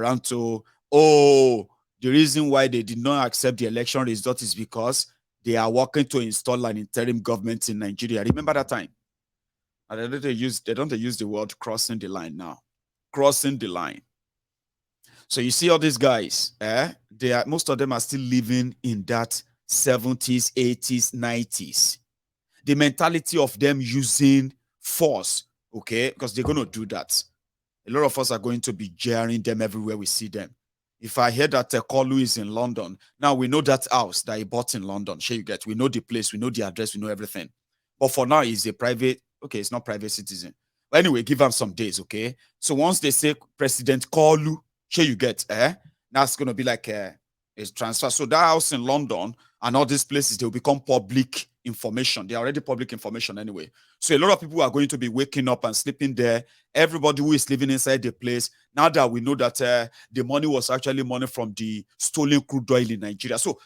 around to, oh, the reason why they did not accept the election result is because they are working to install an interim government in Nigeria. Remember that time? And they don't use the word crossing the line now. Crossing the line. So you see all these guys, most of them are still living in that 70s, 80s, 90s. The mentality of them using force, okay, because they're going to do that. A lot of us are going to be jeering them everywhere we see them. If I hear that Kolu is in London, now we know that house that he bought in London. Sure, you get. We know the place, we know the address, we know everything. But for now, he's a private, okay, it's not private citizen. But anyway, give him some days, okay? So once they say President Kolu, sure, you get, that's going to be like a transfer. So that house in London and all these places, they'll become public information. They're already public information anyway. So a lot of people are going to be waking up and sleeping there. Everybody who is living inside the place, now that we know that the money was actually money from the stolen crude oil in Nigeria. So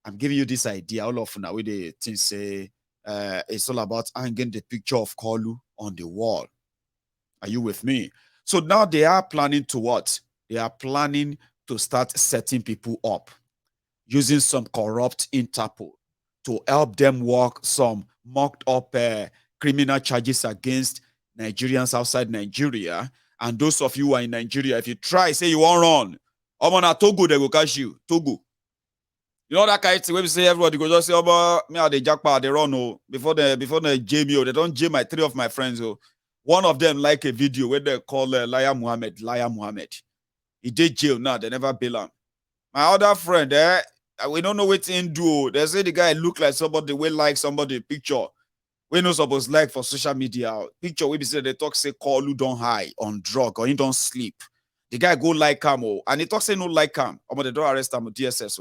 I'm giving you this idea. All of now, with the things say it's all about hanging the picture of Kolu on the wall. Are you with me? So now they are planning to what? They are planning to start setting people up using some corrupt Interpol to help them work some mocked up criminal charges against Nigerians outside Nigeria. And those of you who are in Nigeria, if you try, say you won't run, na Togo, they will catch you. Togo. You know that kind of thing where we say everybody go just say, me are the jackpot, they run, oh, before they jam me, they don't jam my three of my friends. Oh. One of them like a video where they call Liar Muhammad. He did jail now, they never bail him. My other friend, we don't know what in do. They say the guy look like somebody will like somebody picture. We know supposed like for social media. Picture we be say they talk say call who don't high on drug or he don't sleep. The guy go like him and he talk say no like him. They don't arrest him with DSS.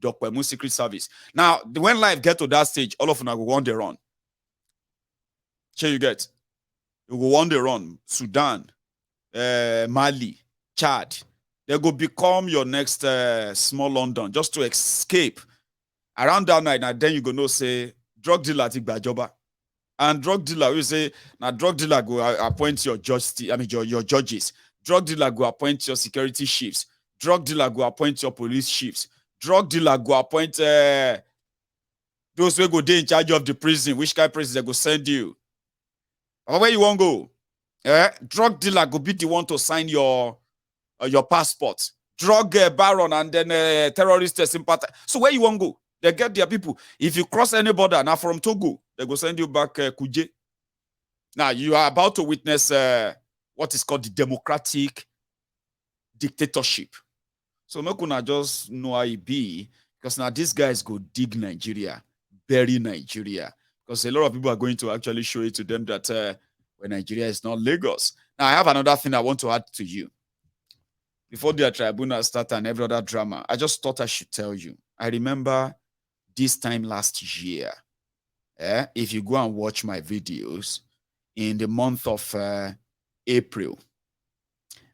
Doctor Secret Service. Now when life get to that stage, all of them go on the run. Sure you get. You go on the run. Sudan, Mali, Chad. They go become your next small London just to escape. Around that night, and then you go know say drug dealer take bajoba. And drug dealer will say, now drug dealer go appoint your your judges. Drug dealer go appoint your security chiefs. Drug dealer go appoint your police chiefs. Drug dealer go appoint those who go there in charge of the prison. Which kind of prison they go send you? Where you want go? Drug dealer go be the one to sign your passport. Drug baron and then terrorist sympathizer. So where you want go? They get their people. If you cross any border now from Togo, they go send you back Kuje. Now you are about to witness what is called the democratic dictatorship. So make una just know how it be, because now these guys go dig Nigeria, bury Nigeria, because a lot of people are going to actually show it to them that when Nigeria is not Lagos. Now I have another thing I want to add to you. Before the tribunal start and every other drama, I just thought I should tell you. I remember this time last year, if you go and watch my videos in the month of April,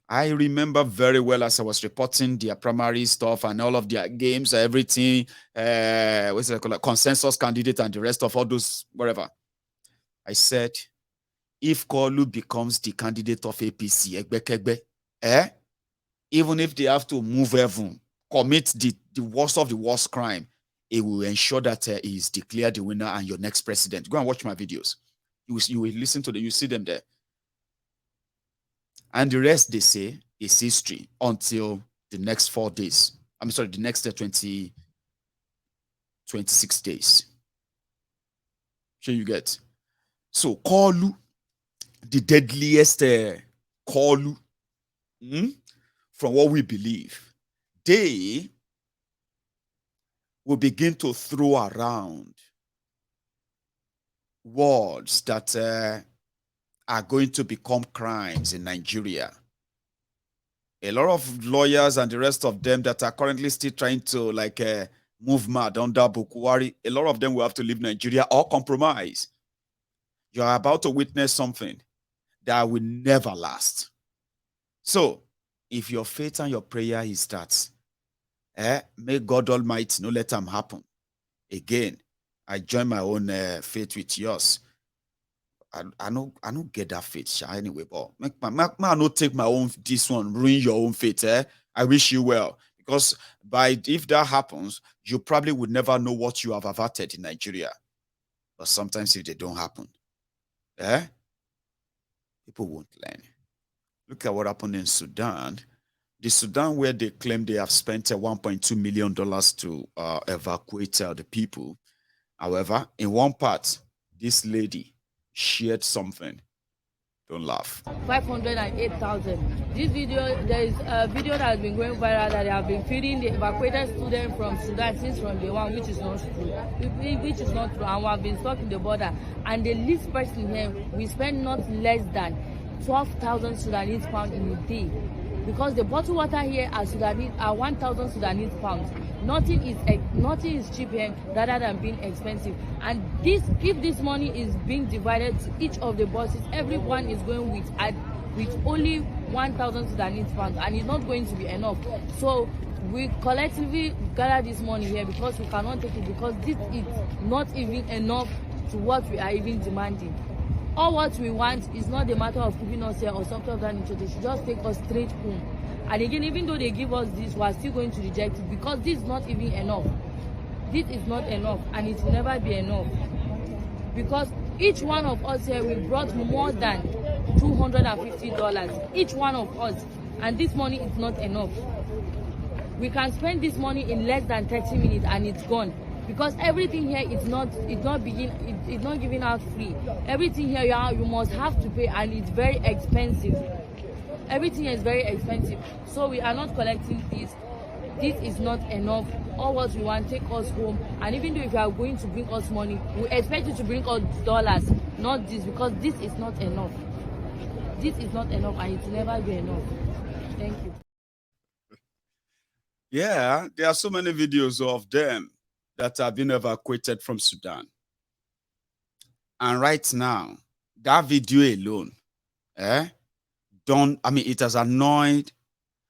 I remember very well as I was reporting their primary stuff and all of their games, everything, what's it called, consensus candidate and the rest of all those, whatever. I said, if Kolu becomes the candidate of APC, even if they have to move heaven, commit the worst of the worst crime, it will ensure that he is declared the winner and your next president. Go and watch my videos. You will listen to them, you see them there. And the rest, they say, is history until the next 4 days. I'm sorry, the next 26 days. Sure you get. So, Kolu, the deadliest Kolu, from what we believe, they will begin to throw around words that are going to become crimes in Nigeria. A lot of lawyers and the rest of them that are currently still trying to move mad under Bukwari, a lot of them will have to leave Nigeria or compromise. You are about to witness something that will never last. So, if your faith and your prayer is that, may God Almighty not let them happen. Again, I join my own faith with yours. I don't get that faith, sha, anyway. But I not take my own this one, ruin your own faith. I wish you well. Because if that happens, you probably would never know what you have averted in Nigeria. But sometimes if they don't happen, people won't learn. Look at what happened in Sudan. The Sudan, where they claim they have spent $1.2 million to evacuate the people. However, in one part, this lady shared something. Don't laugh. 508,000. This video, there is a video that has been going viral that they have been feeding the evacuated students from Sudan since from day one, which is not true. Which is not true, and we have been stuck in the border. And the least person here, we spend not less than 12,000 Sudanese pounds in a day, because the bottled water here are 1,000 Sudanese pounds. Nothing is cheap here rather than being expensive. And if this money is being divided to each of the buses, everyone is going with only 1,000 Sudanese pounds, and it's not going to be enough. So we collectively gather this money here because we cannot take it, because this is not even enough to what we are even demanding. All what we want is not a matter of keeping us here or something of that nature. They should just take us straight home. And again, even though they give us this, we are still going to reject it, because this is not even enough. This is not enough, and it will never be enough. Because each one of us here, we brought more than $250. Each one of us. And this money is not enough. We can spend this money in less than 30 minutes and it's gone. Because everything here is not given out free. Everything here you must have to pay, and it's very expensive. Everything is very expensive. So we are not collecting this. This is not enough. All what we want, take us home. And even though if you are going to bring us money, we expect you to bring us dollars, not this, because this is not enough. This is not enough, and it will never be enough. Thank you. Yeah, there are so many videos of them that have been evacuated from Sudan. And right now, that video alone, it has annoyed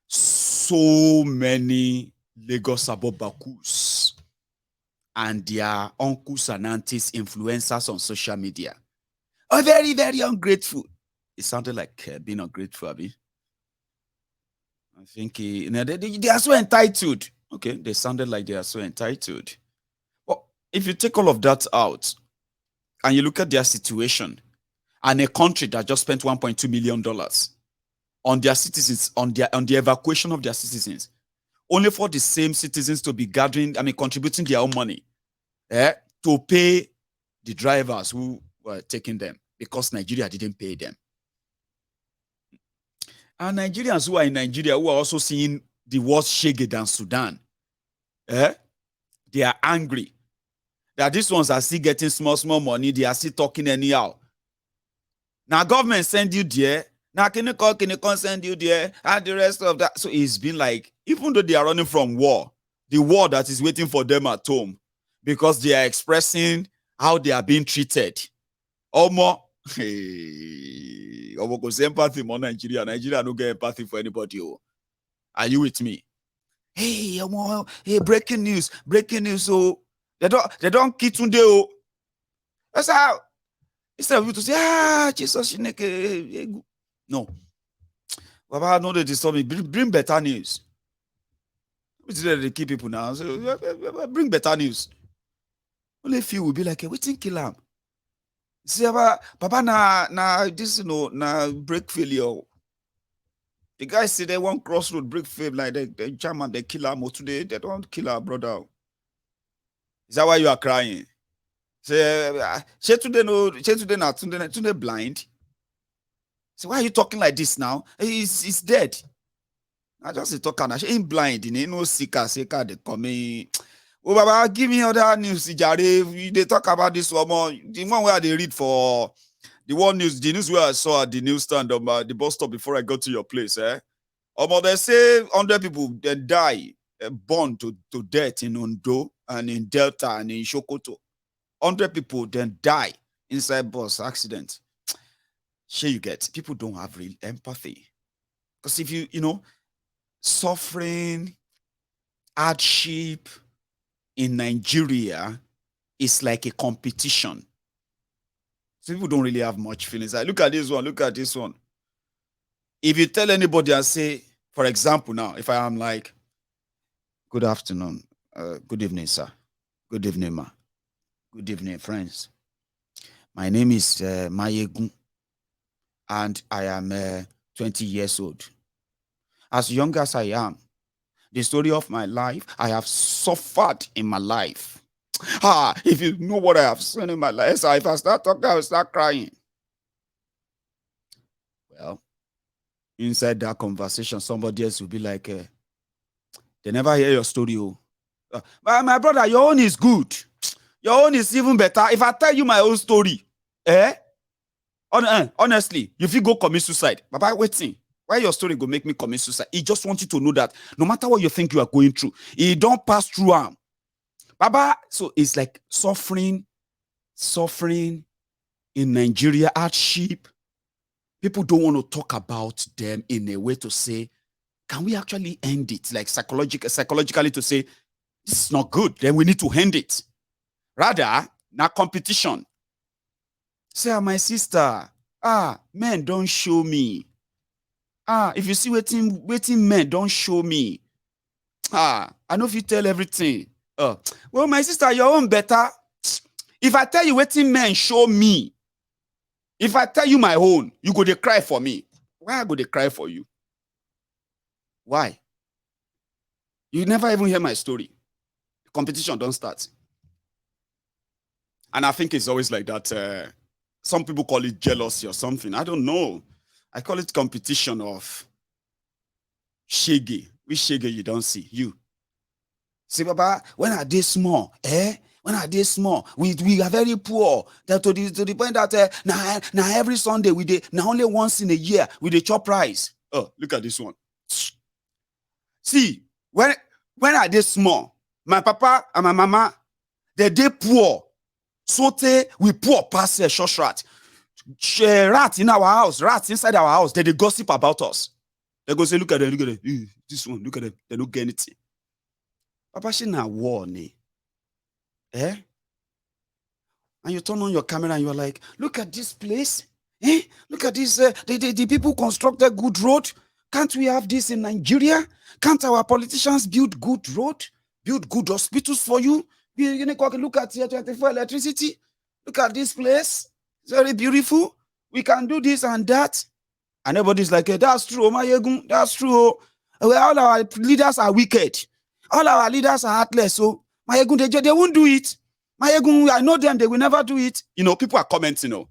so many Lagos Abobakus and their uncles and aunties, influencers on social media. Are very, very ungrateful. It sounded like being ungrateful, Abi. I think they are so entitled. Okay, they sounded like they are so entitled. Well, if you take all of that out and you look at their situation, and a country that just spent $1.2 million on their citizens, on the evacuation of their citizens, only for the same citizens to be contributing their own money to pay the drivers who were taking them, because Nigeria didn't pay them. And Nigerians who are in Nigeria, who are also seeing the worst shege than Sudan, they are angry that these ones are still getting small money. They are still talking anyhow. Now government send you there. Now can you send you there? And the rest of that. So it's been like, even though they are running from war, the war that is waiting for them at home, because they are expressing how they are being treated. Omo, because empathy more Nigeria. Nigeria don't get empathy for anybody. Oh. Are you with me? Hey, breaking news. So they don't kill Tunde. Oh. That's how. Instead of you to say, Jesus, no. Baba, no, they disturb me. Bring better news. They kill people now. So bring better news. Only few will be like, waiting kill him. See, Papa, na this, na break failure. The guys say they want crossroad break failure, like they jam and they kill him. Today they don't kill our brother. Is that why you are crying? Say today blind. So why are you talking like this now? He's dead. I just talk and I ain't blind. You know, sicker they come. Oh, Baba, give me other news. They talk about this one more. The one where they read for the one news, the news where I saw at the newsstand on the bus stop before I got to your place. They say 100 people they die, born to death in Ondo and in Delta and in Sokoto. 100 people then die inside bus accident. Sure, you get people don't have real empathy, because if you suffering, hardship in Nigeria is like a competition. So people don't really have much feelings. Like, look at this one, look at this one. If you tell anybody and say, for example, now, if I am like, good afternoon, good evening, sir. Good evening, ma. Good evening, friends. My name is Mayegun, and I am 20 years old. As young as I am, the story of my life, I have suffered in my life. If you know what I have seen in my life, so if I start talking, I will start crying. Well, inside that conversation, somebody else will be like, they never hear your story. My brother, your own is good. Your own is even better. If I tell you my own story, honestly, if you go commit suicide, Baba, waiting. Why your story go make me commit suicide? He just wants you to know that no matter what you think you are going through, he don't pass through him. Baba, so it's like suffering in Nigeria, hardship. People don't want to talk about them in a way to say, can we actually end it? Like psychologically to say, this is not good, then we need to end it. Rather, now competition. Say, my sister, men don't show me. If you see waiting men don't show me. I know if you tell everything. Well, my sister, your own better. If I tell you waiting men show me, if I tell you my own, you go to cry for me. Why I go to cry for you? Why? You never even hear my story. Competition don't start. And I think it's always like that. Some people call it jealousy or something. I don't know. I call it competition of shege. Which shege you don't see? You. See, Baba, when are they small? When are they small? We are very poor. That to the point that now every Sunday now only once in a year we dey chop rice. Oh, look at this one. See, when are they small? My papa and my mama, they poor. So we poor pass a short rat. Rats in our house, rats inside our house, they gossip about us. They go say, look at them. This one, look at them. They don't get anything. Papa, she na war ne. And you turn on your camera and you're like, look at this place. Look at this. The people constructed good road. Can't we have this in Nigeria? Can't our politicians build good road? Build good hospitals for you? Look at your 24 electricity. Look at this place. It's very beautiful. We can do this and that. And everybody's like, that's true, Mayegun. That's true. All our leaders are wicked. All our leaders are heartless. So, Mayegun, they won't do it. Mayegun, I know them. They will never do it. People are commenting.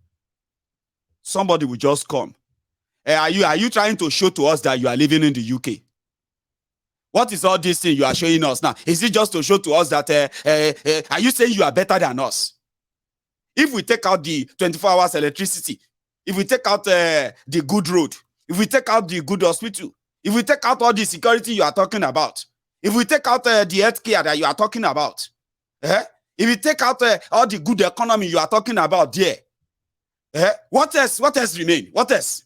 Somebody will just come. Are you trying to show to us that you are living in the UK? What is all this thing you are showing us now? Is it just to show to us that, are you saying you are better than us? If we take out the 24 hours electricity, if we take out the good road, if we take out the good hospital, if we take out all the security you are talking about, if we take out the healthcare that you are talking about, if we take out all the good economy you are talking about there, what else remain? What else?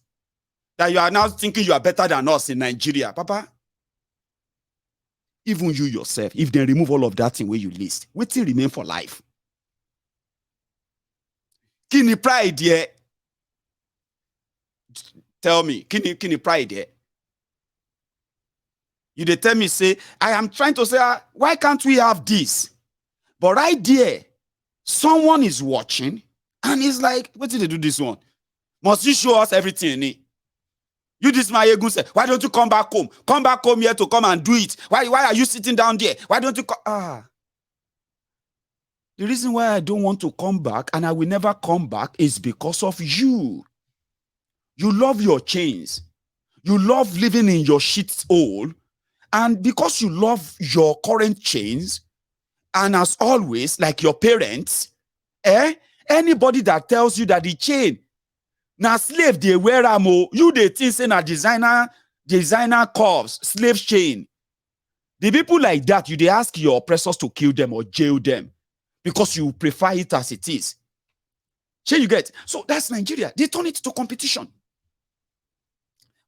That you are now thinking you are better than us in Nigeria, Papa? Even you yourself, if they remove all of that thing where you list, what will remain for life? Kini pride here? Tell me, kini pride here? You dey tell me, say, I am trying to say, why can't we have this? But right there, someone is watching and he's like, what did they do this one? Must you show us everything? You, this Mayegun, say, why don't you come back home? Come back home here to come and do it. Why are you sitting down there? Why don't you come? The reason why I don't want to come back and I will never come back is because of you. You love your chains. You love living in your shit hole. And because you love your current chains, and as always, like your parents, anybody that tells you that the chain, now slave they wear amo, you they think say na designer curves, slave chain. The people like that, you they ask your oppressors to kill them or jail them because you prefer it as it is. Shall you get? So that's Nigeria. They turn it to competition.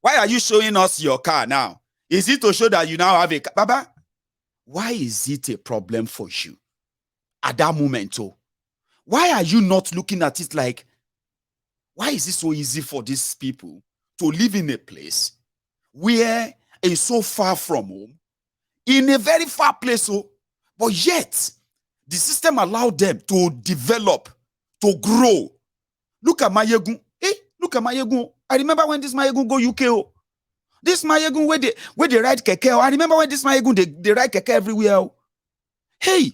Why are you showing us your car now? Is it to show that you now have a car? Baba, why is it a problem for you at that moment? Why are you not looking at it like, Why is it so easy for these people to live in a place where it's so far from home, in a very far place, but yet the system allowed them to develop, to grow? Look at Mayegun. Hey, look at Mayegun. I remember when this Mayegun go UK. This Mayegun where they ride keke. I remember when this Mayegun they ride keke everywhere. Hey,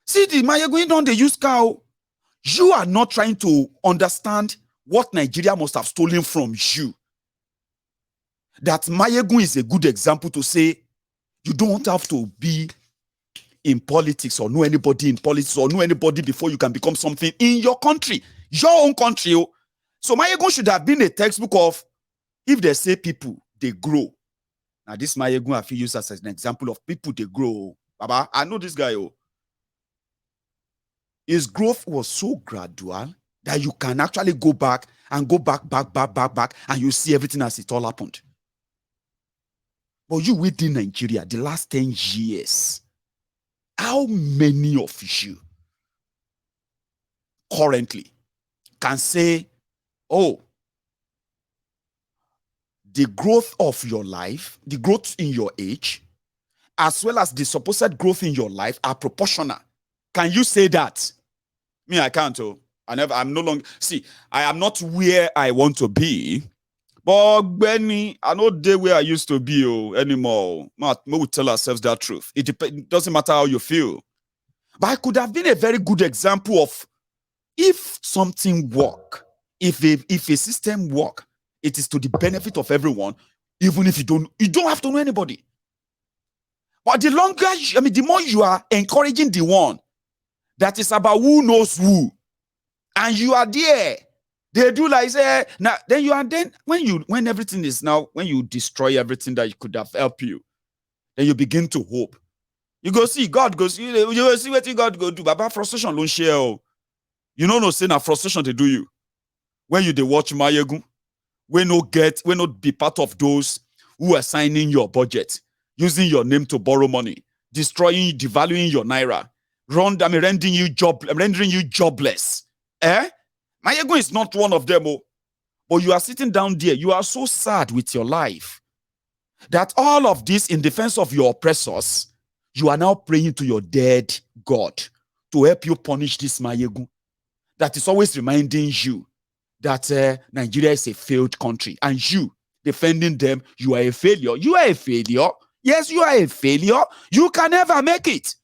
see the Mayegun don't they use car. You are not trying to understand what Nigeria must have stolen from you. That Mayegun is a good example to say you don't have to be in politics or know anybody in politics or know anybody before you can become something in your country, your own country. So Mayegun should have been a textbook of, if they say people, they grow. Now this Mayegun I feel used as an example of people, they grow. Baba, I know this guy. His growth was so gradual that you can actually go back, and you see everything as it all happened. But you within Nigeria, the last 10 years, how many of you currently can say, oh, the growth of your life, the growth in your age, as well as the supposed growth in your life are proportional? Can you say that? Me, I can't. I'm no longer, see, I am not where I want to be, but Benny, I know the where I used to be anymore. We will tell ourselves that truth. It doesn't matter how you feel. But I could have been a very good example of, if something work, if a system work, it is to the benefit of everyone, even if you don't have to know anybody. But the longer, the more you are encouraging the one that is about who knows who, and you are there, they do like say, now then you are then when everything is now, when you destroy everything that you could have helped you, then you begin to hope. You go see God goes, you go see what God go do. Baba, frustration don't share. You know no say na frustration they do you. When you they watch Mayegun, we not be part of those who are signing your budget, using your name to borrow money, destroying, devaluing your naira, rendering you jobless. Mayegun is not one of them, but you are sitting down there. You are so sad with your life that all of this in defense of your oppressors, you are now praying to your dead God to help you punish this Mayegun that is always reminding you that Nigeria is a failed country, and you defending them, you are a failure. You are a failure. Yes, you are a failure. You can never make it.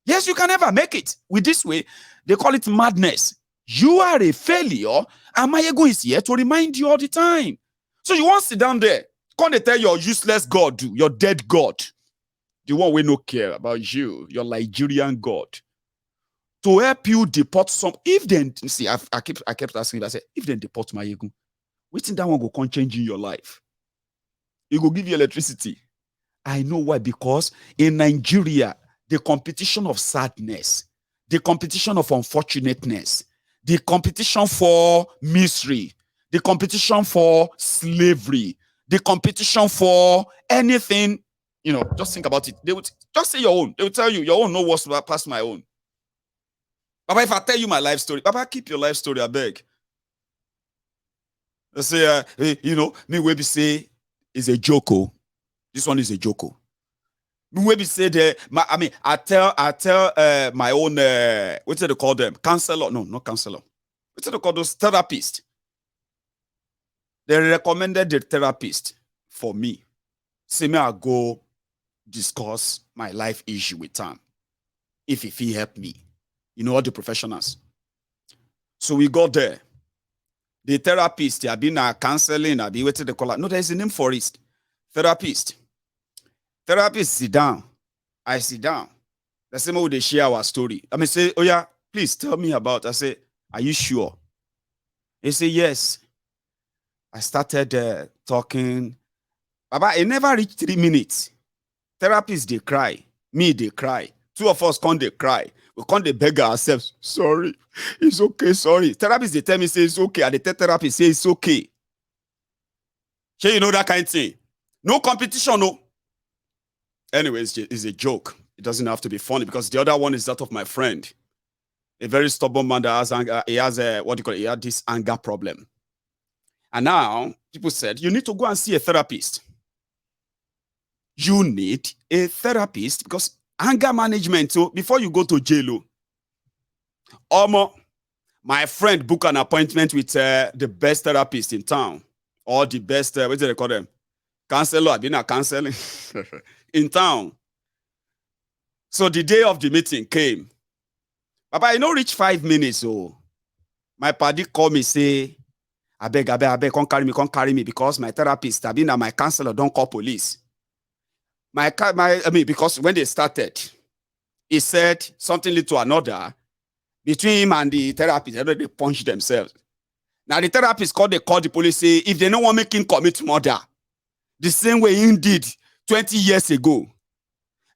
Yes, you can never make it. With this way, they call it madness. You are a failure, and Mayegun is here to remind you all the time. So you want to sit down there, can't they tell your useless God, your dead God, the one we no care about you, your Nigerian God, to help you deport some. If then, see, I kept asking, I said, if then deport Mayegun, waiting that one go come change in your life. It will give you electricity. I know why, because in Nigeria, the competition of sadness, the competition of unfortunateness, the competition for misery, the competition for slavery, the competition for anything, just think about it. They would just say your own. They will tell you your own no worse past my own. Baba, if I tell you my life story, Baba, keep your life story, I beg. They say, me we be say is a joke. This one is a joke. Me we be say I tell my own what do they call them? Counselor? No, not counselor. What do they call those therapists? They recommended the therapist for me. Say me I go discuss my life issue with him. If he help me. All the professionals. So we got there. The therapist, I've been counseling, I've been waiting to call. No, there's a name for it. Therapist. Therapist sit down. I sit down. The same way they share our story. I mean, say, oh yeah, please tell me about. I say, are you sure? He say, yes. I started talking. Baba, it never reached 3 minutes. Therapists, they cry. Me, they cry. Two of us can't they cry. We can't they beg ourselves. Sorry. It's okay. Sorry. Therapist, they tell me, say it's okay. And the therapist say it's okay. So you know that kind of thing. No competition, no. Anyways, it's a joke. It doesn't have to be funny, because the other one is that of my friend. A very stubborn man that has anger. He has he had this anger problem. And now people said, you need to go and see a therapist. You need a therapist because anger management, so before you go to jail, my friend booked an appointment with the best therapist in town, or the best, what do they call them? Counselor, I've been a counseling in town. So the day of the meeting came. Papa, I reach 5 minutes. So my paddy called me, say, I beg, come carry me because my therapist, I've been my counselor, don't call police. Because when they started, he said something led to another. Between him and the therapist, they punched themselves. Now the therapist called the police, say, if they don't want to make him commit murder, the same way he did 20 years ago.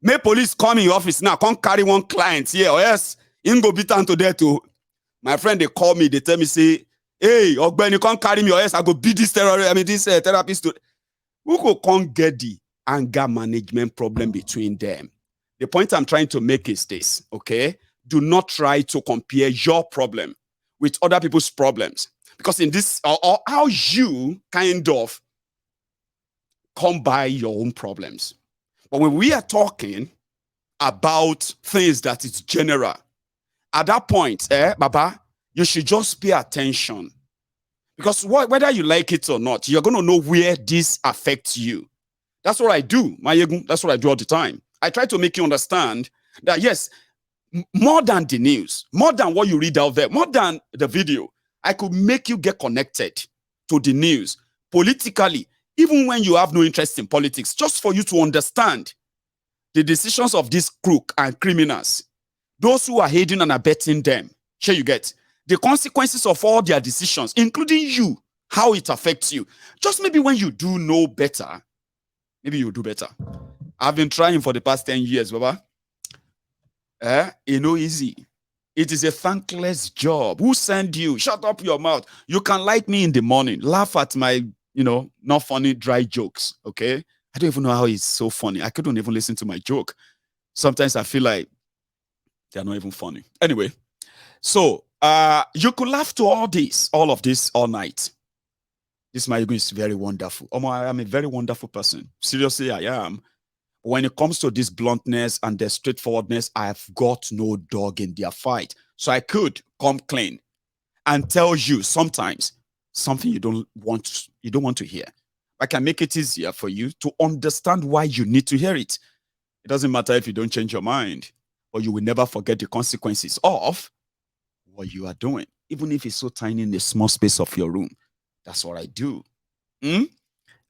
May police come in your office now, come carry one client here, or else he go beat down to death too. My friend, they call me, they tell me, say, hey, Ogbeni, you can't carry me, or else I go beat this therapist. Who can't get the anger management problem between them? The point I'm trying to make is this, okay? Do not try to compare your problem with other people's problems. Because in this, or how you kind of come by your own problems. But when we are talking about things that is general, at that point, Baba, you should just pay attention. Because whether you like it or not, you're going to know where this affects you. That's what I do. That's what I do all the time. I try to make you understand that, yes, more than the news, more than what you read out there, more than the video, I could make you get connected to the news politically, even when you have no interest in politics, just for you to understand the decisions of these crook and criminals, those who are aiding and abetting them. Sure, you get the consequences of all their decisions, including you, how it affects you. Just maybe when you do know better, maybe you'll do better. I've been trying for the past 10 years, Baba. Easy. It is a thankless job. Who sent you? Shut up your mouth. You can like me in the morning, laugh at my, not funny, dry jokes, okay? I don't even know how it's so funny. I couldn't even listen to my joke. Sometimes I feel like they're not even funny. Anyway, so you could laugh to all of this all night. This Mayugu is very wonderful. I am a very wonderful person. Seriously, I am. When it comes to this bluntness and the straightforwardness, I have got no dog in their fight. So I could come clean and tell you sometimes something you don't want to hear. I can make it easier for you to understand why you need to hear it. It doesn't matter if you don't change your mind, or you will never forget the consequences of what you are doing, even if it's so tiny in the small space of your room. That's what I do.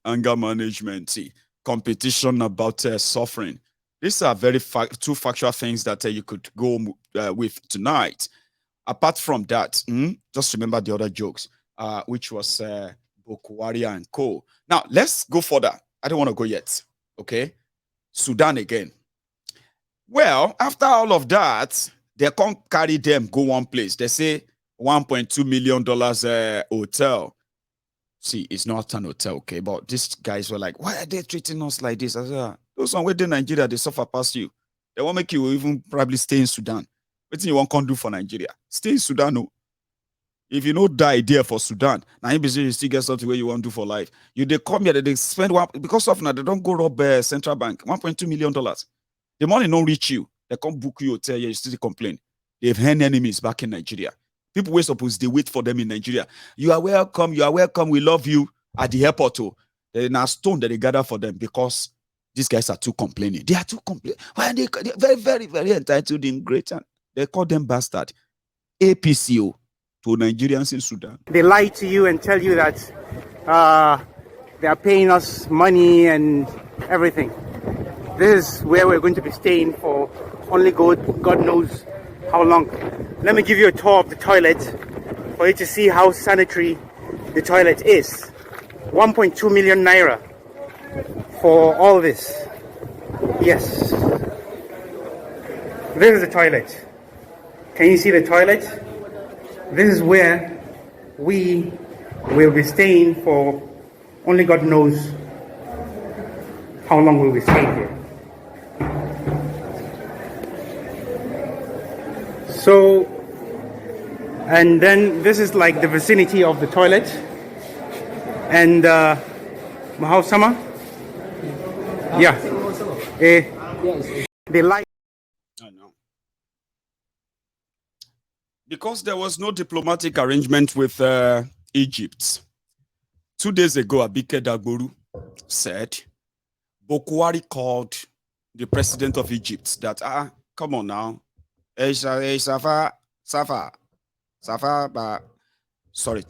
Anger management, competition about suffering. These are very two factual things that you could go with tonight. Apart from that, just remember the other jokes, which was Bokuwari and Co. Now, let's go further. I don't want to go yet. Okay? Sudan again. Well, after all of that, they can't carry them, go one place. They say $1.2 million hotel. See, it's not an hotel, okay? But these guys were like, why are they treating us like this? I said, those one within Nigeria, they suffer past you. They won't make you even probably stay in Sudan. What you want to do for Nigeria? Stay in Sudan, no. If you know die there for Sudan, now you still get something where you want to do for life. They come here, they spend because of now, they don't go rob central bank, $1.2 million. The money don't reach you. They come book you hotel, you still complain. They've had enemies back in Nigeria. People were supposed to wait for them in Nigeria. You are welcome, we love you at the airport. They're now stone that they gather for them because these guys are too complaining. They are too complaining. Why are they're very, very, very entitled in great. They call them bastard. APC to Nigerians in Sudan. They lie to you and tell you that they are paying us money and everything. This is where we're going to be staying for only God knows how long. Let me give you a tour of the toilet for you to see how sanitary the toilet is. 1.2 million naira for all this. Yes. This is the toilet. Can you see the toilet? This is where we will be staying for only God knows how long we'll be staying here. So, and then this is like the vicinity of the toilet. And Mahal Sama? Yeah. They like. I know. Because there was no diplomatic arrangement with Egypt. 2 days ago, Abike Dagboru said, Bokwari called the president of Egypt that, come on now. Safa, but sorry,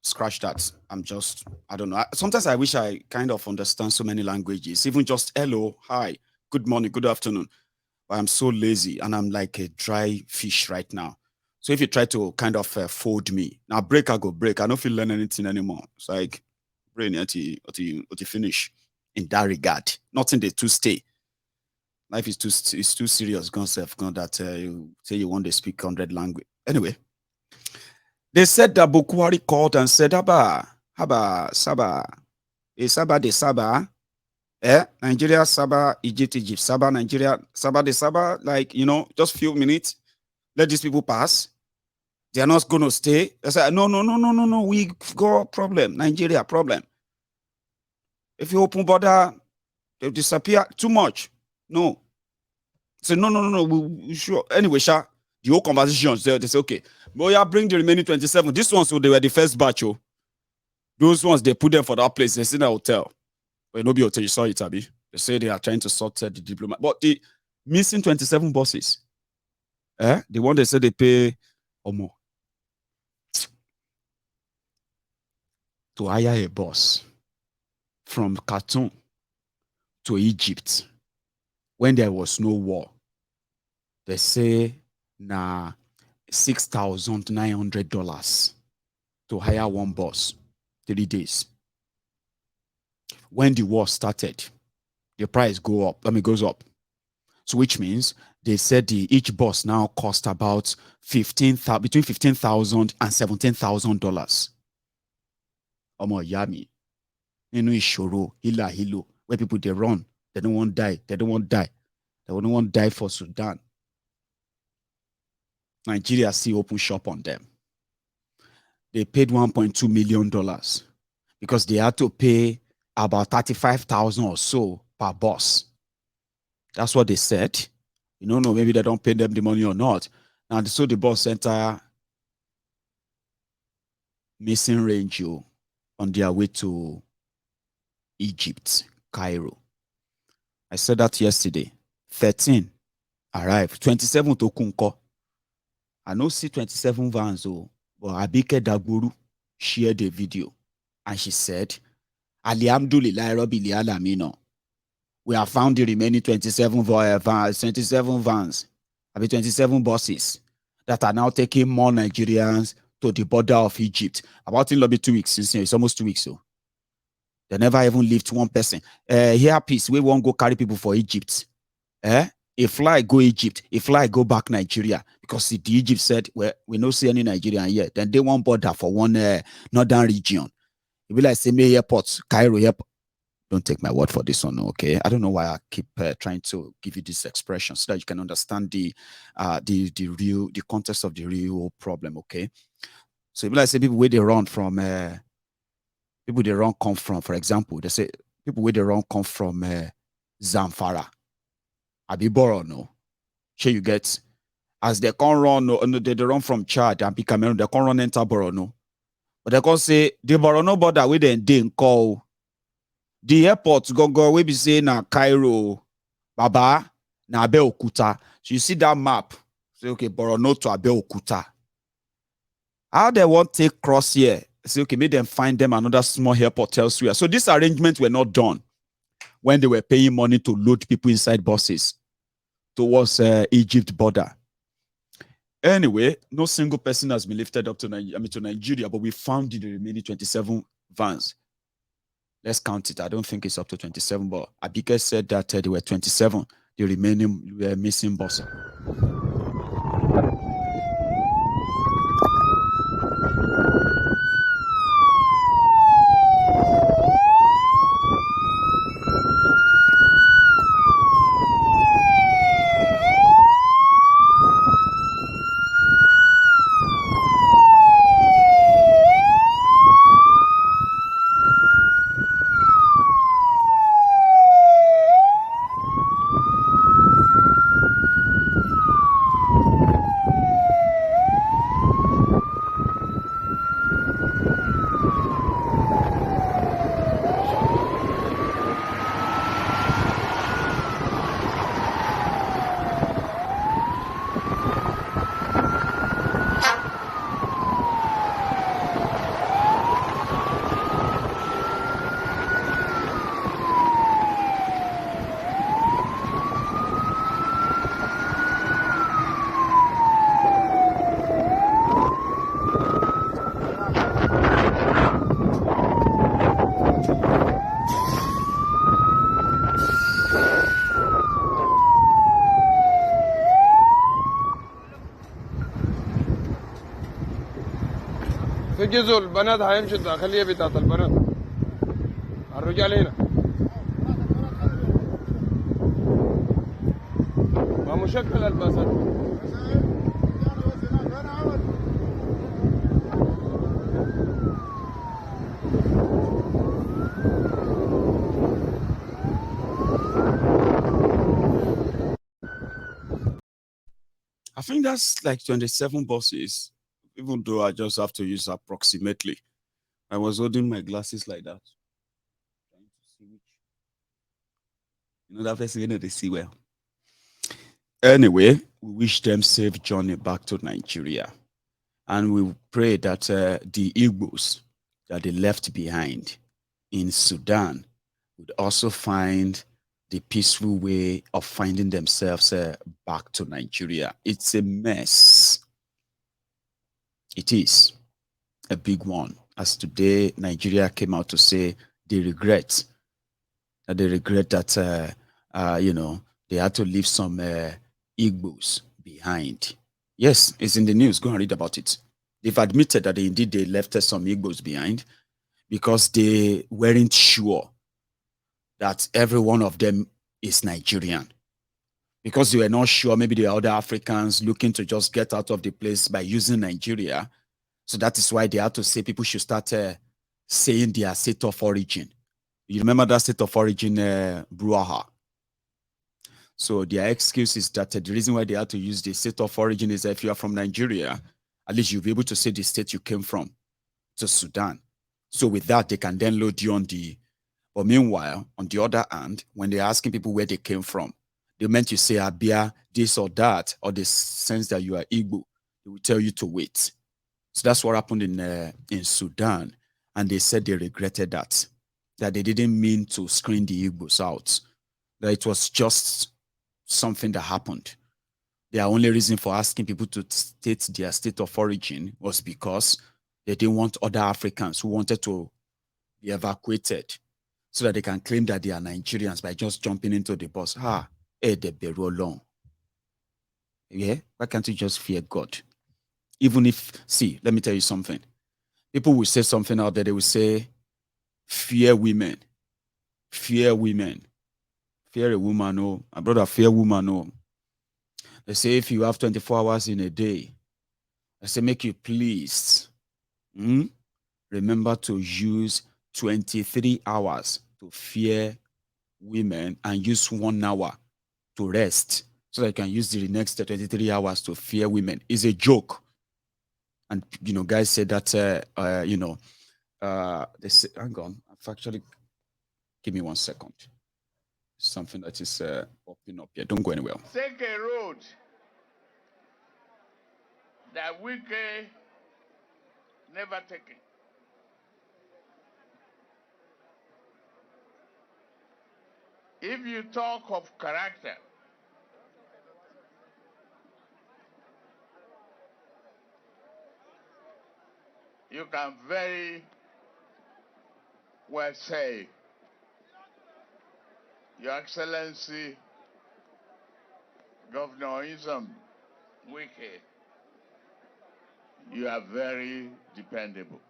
scratch that. I don't know. Sometimes I wish I kind of understand so many languages, even just hello, hi, good morning, good afternoon. But I'm so lazy and I'm like a dry fish right now. So if you try to kind of fold me, now break, I go break. I don't feel learn anything anymore. It's like brain until finish in that regard. Nothing they to stay. Life is too serious. Gone that you say you want to speak 100 language. Anyway, they said that Bokwari called and said, Haba, Saba, Saba de Saba, Nigeria, Saba, Egypt, Saba, Nigeria, Saba de Saba, like, just few minutes, let these people pass. They are not going to stay. They said, no, we got problem, Nigeria problem. If you open border, they disappear too much. No. Say, no, we sure. Anyway, the whole conversation, they say, okay, but yeah, bring the remaining 27. These ones, so they were the first batch, oh. Those ones, they put them for that place. They sit in a hotel. But nobody hotel, you saw it, Abi. They say they are trying to sort the diplomat. But the missing 27 buses, the one they said they pay or more to hire a bus from Khartoum to Egypt when there was no war. They say $6,900 to hire one bus, 3 days. When the war started, the price goes up. So which means they said each bus now cost about between $15,000 and $17,000. Omo yami. Ishoro, hilo, where people they run, they don't want to die. They don't want to die for Sudan. Nigeria still open shop on them. They paid $1.2 million because they had to pay about $35,000 or so per bus. That's what they said. Maybe they don't pay them the money or not. Now, so the bus center missing range on their way to Egypt, Cairo. I said that yesterday. 13 arrived. 27 to Kunko. I don't see 27 vans, but Abike Dagboru shared a video and she said, Alhamdulillah Rabbil Alameen. We have found the remaining 27 vans, 27 buses that are now taking more Nigerians to the border of Egypt. About in lobby 2 weeks since it's almost 2 weeks. So they never even lift one person. Here, peace, we won't go carry people for Egypt. A fly go Egypt, a fly go back Nigeria. Because the Egypt said, well, we don't see any Nigerian yet. Then they want border for one northern region. It be like same airport, Cairo airport. Don't take my word for this one, okay? I don't know why I keep trying to give you this expression so that you can understand the context of the real problem, okay? So it be like say people where they run from, people they run come from, for example, they say people where they run come from Zamfara, Abiboro, no? Sure you get, as they can't run, no, they run from Chad and Cameroon, they can't run enter Borno. But they can say, the Borno border where they call the airport go we be say na Cairo, Baba, na Abeokuta. So you see that map. Say okay, Borno to Abeokuta. How they want take cross here? Say okay, make them find them another small airport elsewhere. So these arrangements were not done when they were paying money to load people inside buses towards Egypt border. Anyway, no single person has been lifted up to Nigeria, but we found the remaining 27 vans. Let's count it. I don't think it's up to 27, but Abike said that there were 27. The remaining were missing buses. حجزوا البنات هيمشوا الداخلية بتاعت البنات الرجال هنا ما مشكل الباسات I think that's like 27 buses, even though I just have to use approximately. I was holding my glasses like that. Trying to see which. That person they see well. Anyway, we wish them safe journey back to Nigeria. And we pray that the Igbos that they left behind in Sudan would also find the peaceful way of finding themselves back to Nigeria. It's a mess. It is a big one. As today, Nigeria came out to say they regret that they had to leave some Igbos behind. Yes, it's in the news. Go and read about it. They've admitted that they left some Igbos behind because they weren't sure that every one of them is Nigerian. Because they were not sure, maybe the other Africans looking to just get out of the place by using Nigeria. So that is why they had to say people should start saying their state of origin. You remember that state of origin, Bruaha? So their excuse is that the reason why they had to use the state of origin is that if you are from Nigeria, at least you'll be able to say the state you came from to Sudan. So with that, they can then load you on the. But meanwhile, on the other hand, when they're asking people where they came from, they meant to say Abia, this or that, or the sense that you are Igbo, they will tell you to wait. So that's what happened in Sudan. And they said they regretted that they didn't mean to screen the Igbos out, that it was just something that happened. Their only reason for asking people to state their state of origin was because they didn't want other Africans who wanted to be evacuated so that they can claim that they are Nigerians by just jumping into the bus. They beru long. Yeah, why can't you just fear God? Even if, see, let me tell you something. People will say something out there, they will say, fear women. Fear women. Fear a woman, oh. My brother, fear woman, oh. They say if you have 24 hours in a day, I say make you please remember to use 23 hours to fear women and use 1 hour to rest so that you can use the next 23 hours to fear women. It's a joke. And, guys say that, they say, hang on, actually, give me 1 second. Something that is popping up here. Don't go anywhere. Take a road that Wike never taken. If you talk of character, you can very well say, Your Excellency, Governor Nyesom Wike, you are very dependable.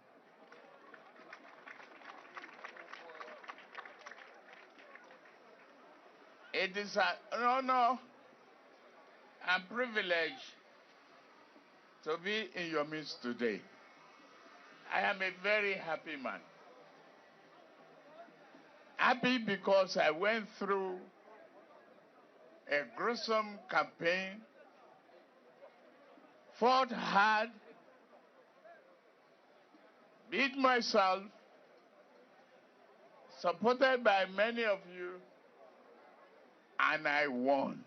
It is an honor and privilege to be in your midst today. I am a very happy man. Happy because I went through a gruesome campaign, fought hard, beat myself, supported by many of you, and I won.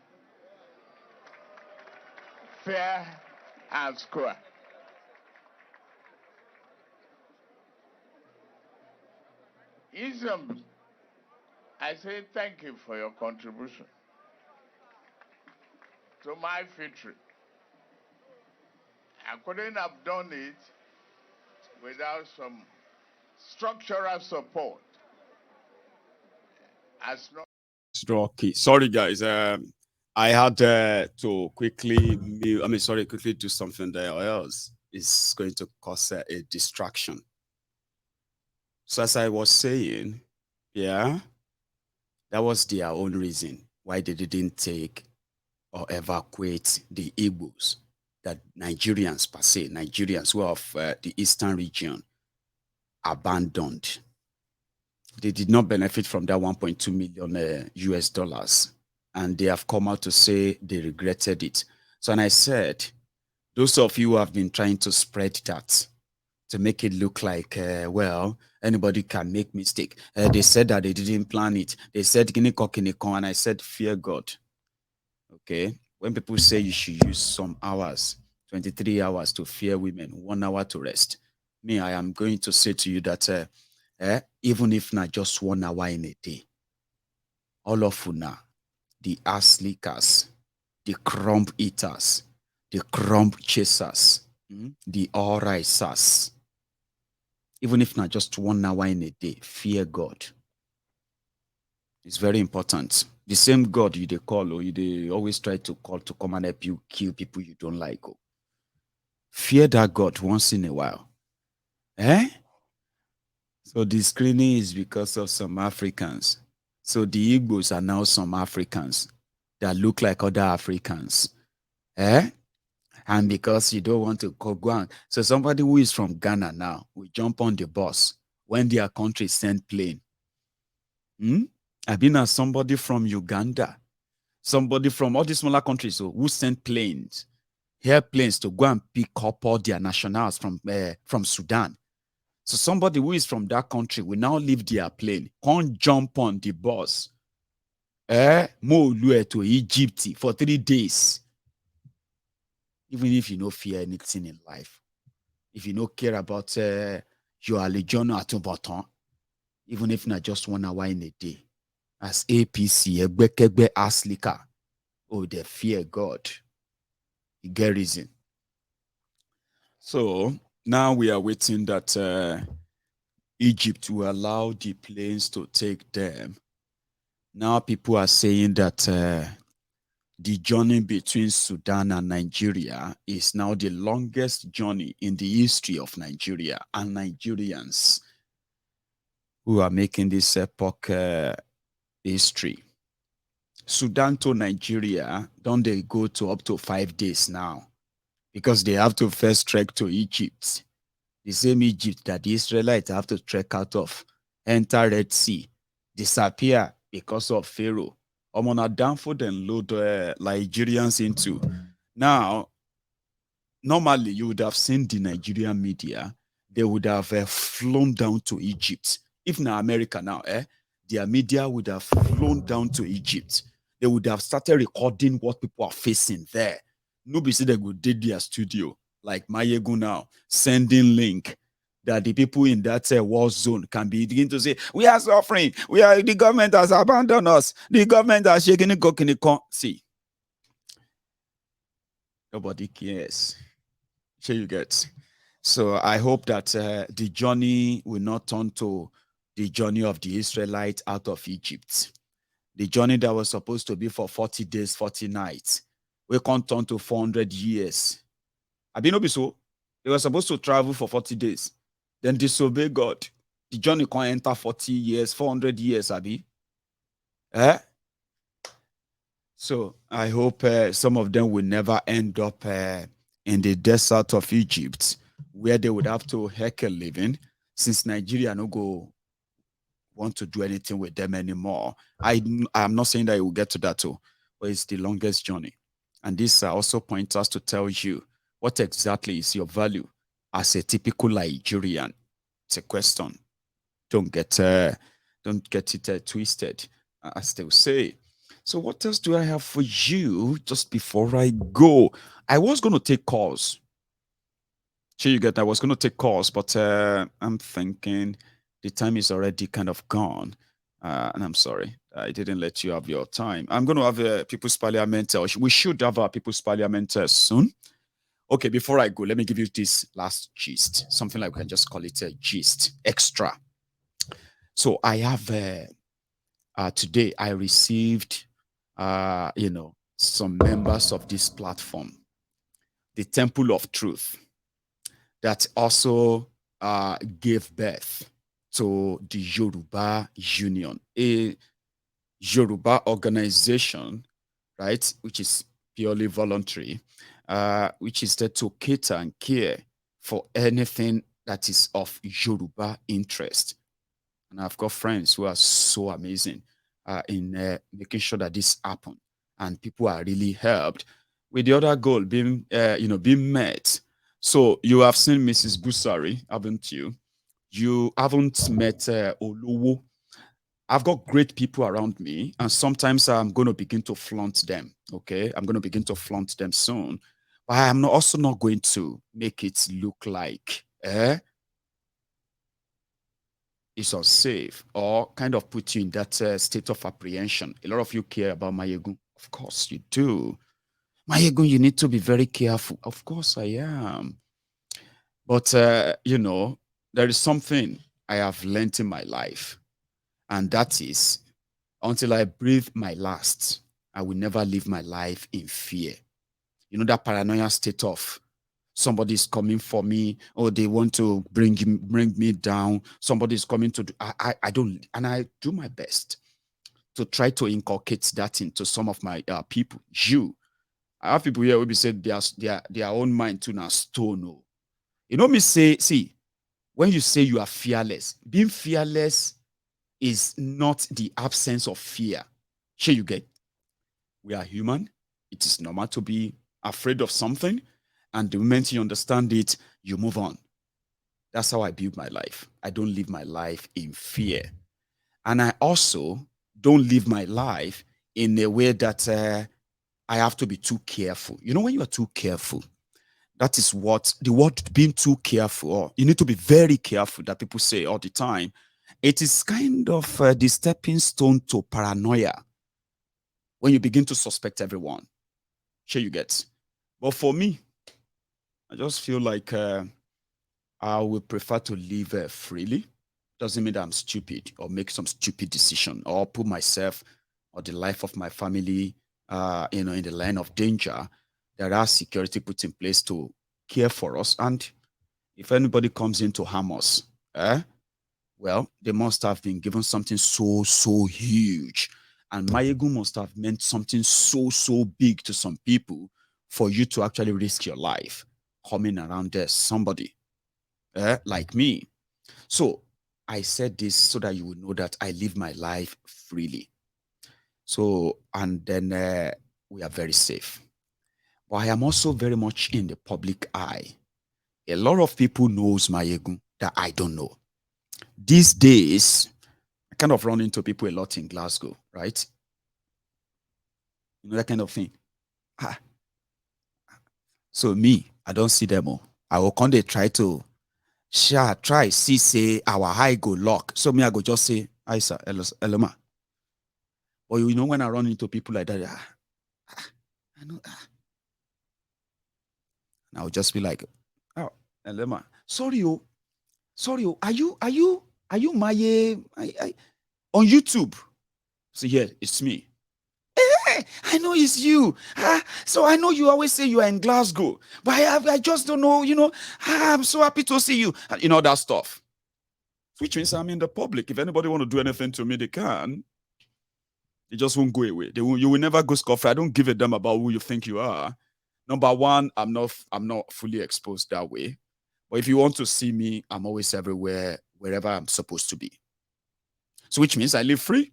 Fair and square. Nyesom, I say thank you for your contribution to my victory. I couldn't have done it without some structural support. Okay, sorry guys. I had to quickly do something there or else is going to cause a distraction. So as I was saying, yeah, that was their own reason why they didn't take or evacuate the Igbos, that Nigerians per se, Nigerians who are of the eastern region, abandoned. They did not benefit from that 1.2 million US dollars. And they have come out to say they regretted it. So, and I said, those of you who have been trying to spread that to make it look like, well, anybody can make mistake. They said that they didn't plan it. They said, kiniko, and I said, fear God. Okay. When people say you should use some hours, 23 hours to fear women, 1 hour to rest, me, I am going to say to you that even if not just 1 hour in a day, all of una, the ass lickers, the crumb eaters, the crumb chasers, the all risers, even if not just 1 hour in a day, fear God. It's very important. The same God you they call, or you they always try to call to come and help you kill people you don't like. Oh. Fear that God once in a while. So the screening is because of some Africans. So the Igbos are now some Africans that look like other Africans. And because you don't want to go on. So somebody who is from Ghana now will jump on the bus when their country send plane. I've been as somebody from Uganda, somebody from all these smaller countries who send planes, airplanes to go and pick up all their nationals from Sudan. So somebody who is from that country will now leave their plane, can't jump on the bus, move to Egypt for 3 days. Even if you don't fear anything in life, if you don't care about your religion or bottom, even if not just 1 hour in a day, as APC, Egbekegbe Aslika, they fear God. You get reason. So now we are waiting that Egypt will allow the planes to take them. Now people are saying that the journey between Sudan and Nigeria is now the longest journey in the history of Nigeria, and Nigerians who are making this epoch history. Sudan to Nigeria, don't they go to up to 5 days now? Because they have to first trek to Egypt. The same Egypt that the Israelites have to trek out of, enter Red Sea, disappear because of Pharaoh. I'm on a downfoot and load Nigerians into. Now, normally you would have seen the Nigerian media, they would have flown down to Egypt. If not America now, their media would have flown down to Egypt. They would have started recording what people are facing there. Nobody said they would did their studio, like Mayegu now, sending link that the people in that war zone can begin to say, we are suffering. The government has abandoned us. The government has shaken it. See, nobody cares. Sure you get. So I hope that the journey will not turn to the journey of the Israelites out of Egypt. The journey that was supposed to be for 40 days, 40 nights, we can't turn to 400 years. So they were supposed to travel for 40 days, then disobey God. The journey can't enter 40 years, 400 years, Abi. So I hope some of them will never end up in the desert of Egypt, where they would have to heck a living, since Nigeria no go want to do anything with them anymore. I'm not saying that it will get to that too, but it's the longest journey. And this also points us to tell you what exactly is your value as a typical Nigerian. It's a question. Don't get it twisted, as they will say. So what else do I have for you just before I go? I was going to take calls. Sure, you get I was going to take calls, but I'm thinking the time is already kind of gone. And I'm sorry, I didn't let you have your time. I'm going to have a People's Parliament. We should have a People's Parliament soon. Okay, before I go, let me give you this last gist. Something like we can just call it a gist extra. So I have today I received some members of this platform, the Temple of Truth. that also gave birth to the Yoruba Union, a Yoruba organization, right, which is purely voluntary, which is there to cater and care for anything that is of Yoruba interest. And I've got friends who are so amazing in making sure that this happen, and people are really helped with the other goal being, being met. So you have seen Mrs. Busari, haven't you? You haven't met Oluwo. I've got great people around me, and sometimes I'm going to begin to flaunt them. Okay, I'm going to begin to flaunt them soon, but I'm not, also not going to make it look like it's unsafe or kind of put you in that state of apprehension. A lot of you care about Mayegun. Of course you do. Mayegun, you need to be very careful. Of course I am. But, there is something I have learned in my life, and that is until I breathe my last, I will never live my life in fear. You know, that paranoia state of somebody's coming for me, or they want to bring me down. Somebody's coming to do, I don't, and I do my best to try to inculcate that into some of my people. I have people here who be said their own mind to now stone. Oh. You know me say, see, when you say you are fearless, being fearless is not the absence of fear. Sure, you get. We are human. It is normal to be afraid of something. And the moment you understand it, you move on. That's how I build my life. I don't live my life in fear. And I also don't live my life in a way that I have to be too careful. You know, when you are too careful, that is what the word being too careful, or you need to be very careful, that people say all the time. It is kind of the stepping stone to paranoia when you begin to suspect everyone. Sure, you get. But for me, I just feel like I would prefer to live freely. Doesn't mean that I'm stupid or make some stupid decision or put myself or the life of my family, in the line of danger. There are security put in place to care for us. And if anybody comes in to harm us, well, they must have been given something so huge. And Mayegun must have meant something so big to some people for you to actually risk your life coming around there, somebody like me. So I said this so that you would know that I live my life freely. So, and then we are very safe. But I am also very much in the public eye. A lot of people knows Mayegun that I don't know. These days, I kind of run into people a lot in Glasgow, right? You know, that kind of thing. So me, I don't see them all. I will come they try to try see say our high go lock. So me, I go just say, hi sir, Eloma. Or you know, when I run into people like that, I know. And I'll just be like, oh, Eloma, sorry, are you my on YouTube? So yeah, it's me. Hey, I know it's you. So I know you always say you are in Glasgow, but I just don't know, I'm so happy to see you. You know, that stuff. Which means I'm in the public. If anybody want to do anything to me, they can. They just won't go away. You will never go scot-free. I don't give a damn about who you think you are. Number one, I'm not fully exposed that way. But if you want to see me, I'm always everywhere, wherever I'm supposed to be. So which means I live free.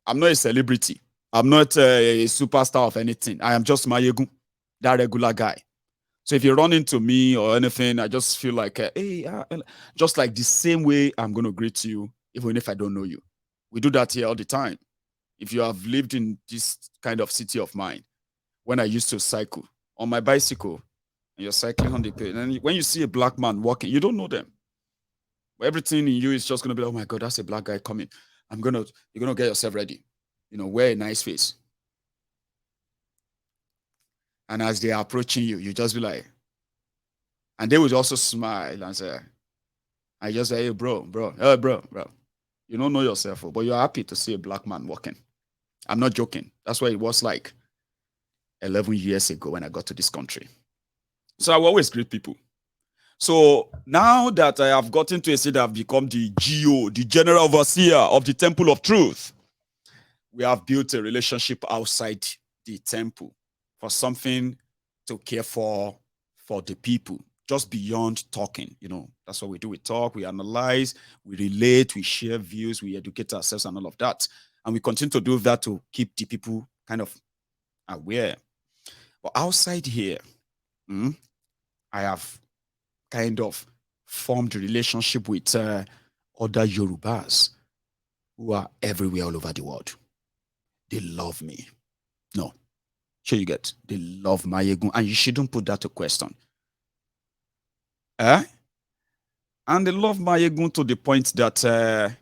I'm not a celebrity. I'm not a superstar of anything. I am just Mayegun, that regular guy. So if you run into me or anything, I just feel like, hey, just like the same way I'm going to greet you, even if I don't know you. We do that here all the time. If you have lived in this kind of city of mine, when I used to cycle on my bicycle, and you're cycling on the pavement, and when you see a black man walking, you don't know them. But everything in you is just going to be like, oh my God, that's a black guy coming. You're going to get yourself ready. Wear a nice face. And as they are approaching you, you just be like, and they would also smile and say, I just say, hey, bro. You don't know yourself, but you're happy to see a black man walking. I'm not joking. That's what it was like 11 years ago when I got to this country. So I will always greet people. So now that I have gotten to a state that I've become the GO, the general overseer of the Temple of Truth, we have built a relationship outside the temple for something to care for the people, just beyond talking. That's what we do. We talk, we analyze, we relate, we share views, we educate ourselves and all of that. And we continue to do that to keep the people kind of aware. But outside here, I have kind of formed a relationship with other Yorubas who are everywhere all over the world. They love me. No. Sure you get. They love Mayegun. And you shouldn't put that to question. And they love Mayegun to the point that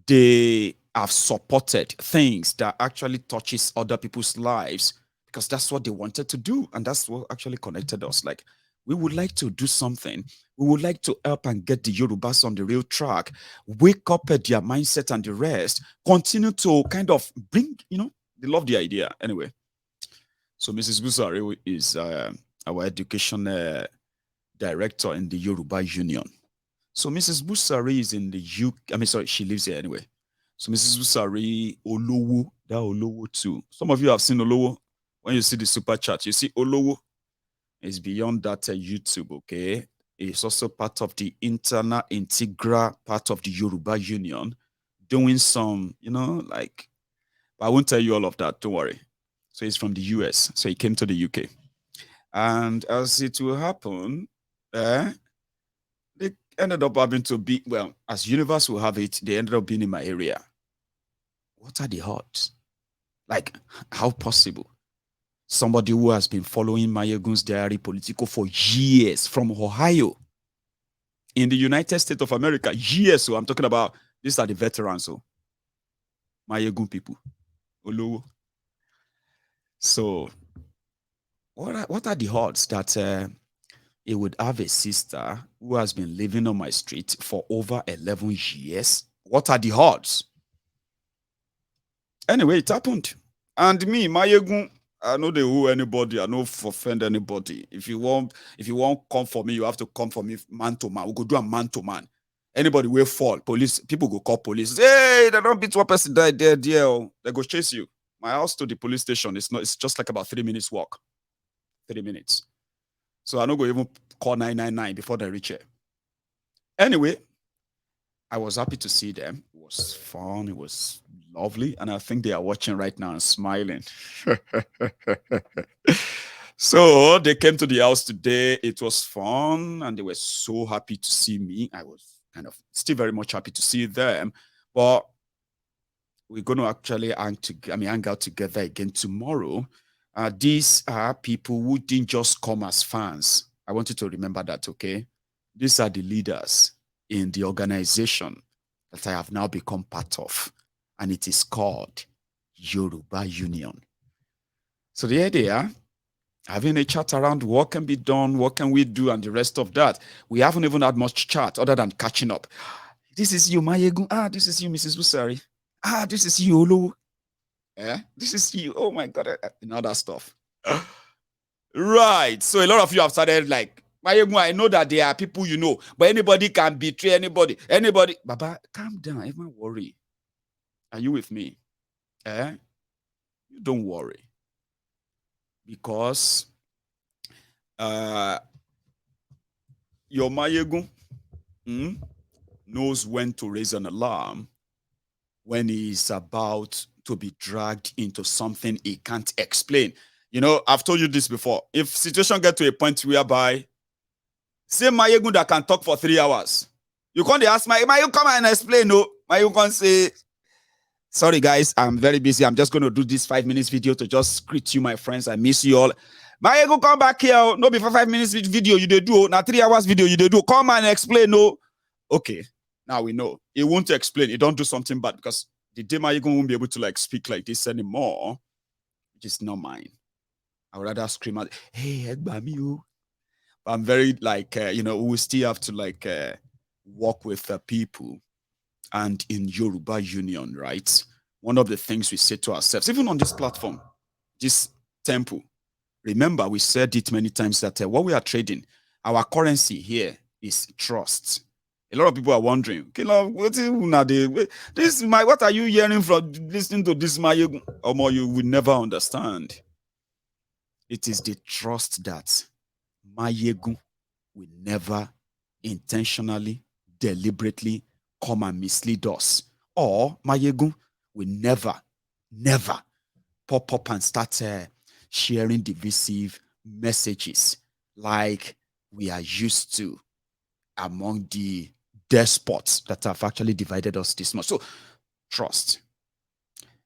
they have supported things that actually touches other people's lives because that's what they wanted to do. And that's what actually connected us. Like, we would like to do something. We would like to help and get the Yorubas on the real track, wake up at their mindset and the rest, continue to kind of bring, they love the idea. Anyway, so Mrs. Busari is our education director in the Yoruba Union. So Mrs. Busari is in the UK. She lives here anyway. So Mrs. Busari, Olowo, that Olowo too. Some of you have seen Olowo. When you see the super chat, you see Olowo. It's beyond that YouTube, okay? It's also part of the integral part of the Yoruba Union, doing some, but I won't tell you all of that, don't worry. So he's from the US, so he came to the UK. And as it will happen, they ended up having to be, as universe will have it, they ended up being in my area. What are the odds? Like, how possible? Somebody who has been following Mayegun's Diary Politico for years from Ohio in the United States of America. Years. So I'm talking about, these are the veterans. So Mayegun people. Olowo. So what are the odds that he would have a sister who has been living on my street for over 11 years? What are the odds? Anyway, it happened. And me, Mayegun, I know they owe anybody. I know offend anybody. If you want come for me, you have to come for me man to man. We go do a man to man. Anybody will fall. Police, people go call police. Hey, they don't beat one person died there. They go chase you. My house to the police station, it's just like about 3 minutes walk. 3 minutes. So I don't go even call 999 before they reach it. Anyway, I was happy to see them. It was fun. It was lovely. And I think they are watching right now and smiling. So they came to the house today. It was fun. And they were so happy to see me. I was kind of still very much happy to see them. But we're going to actually hang out together again tomorrow. These are people who didn't just come as fans. I want you to remember that, okay? These are the leaders in the organization that I have now become part of, and it is called Yoruba Union. So there they are, having a chat around what can be done, what can we do, and the rest of that. We haven't even had much chat other than catching up. This is you, Mayegun. This is you, Mrs. Busari. This is you, Olu. This is you. Oh my God, and all that stuff. Right. So a lot of you have started like, Mayegun, I know that there are people you know, but anybody can betray anybody. Anybody. Baba, calm down. Even worry. Are you with me? You don't worry. Because your Mayegun knows when to raise an alarm when he's about to be dragged into something he can't explain. I've told you this before. If situation get to a point whereby say Mayegun that can talk for 3 hours, you can't ask Mayegun, come and explain. No, Mayegun can say, sorry guys, I'm very busy. I'm just going to do this 5 minutes video to just greet you, my friends. I miss you all. Mayegun, come back here. No, before 5 minutes video you do. Now 3 hours video you do. Come and explain. No. Okay. Now we know. He won't explain. He don't do something bad, because the day Mayegun won't be able to like speak like this anymore, which is not mine. I would rather scream out, hey, Egbami. I'm very like, we still have to like work with people. And in Yoruba Union, right? One of the things we say to ourselves, even on this platform, this temple, remember we said it many times that what we are trading, Our currency here is trust. A lot of people are wondering, what are you hearing from listening to this Mayegun? You will never understand. It is the trust that Mayegun will never intentionally, deliberately come and mislead us. Or Mayegun will never pop up and start sharing divisive messages like we are used to among the despots that have actually divided us this much. So, trust.